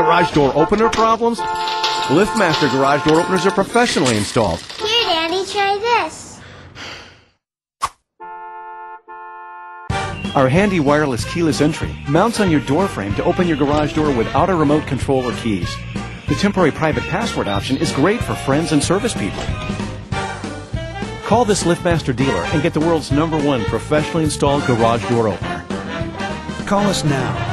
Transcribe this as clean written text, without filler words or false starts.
garage door opener problems? LiftMaster garage door openers are professionally installed. Here, Daddy, try this. Our handy wireless keyless entry mounts on your door frame to open your garage door without a remote control or keys. The temporary private password option is great for friends and service people. Call this LiftMaster dealer and get the world's #1 professionally installed garage door opener. Call us now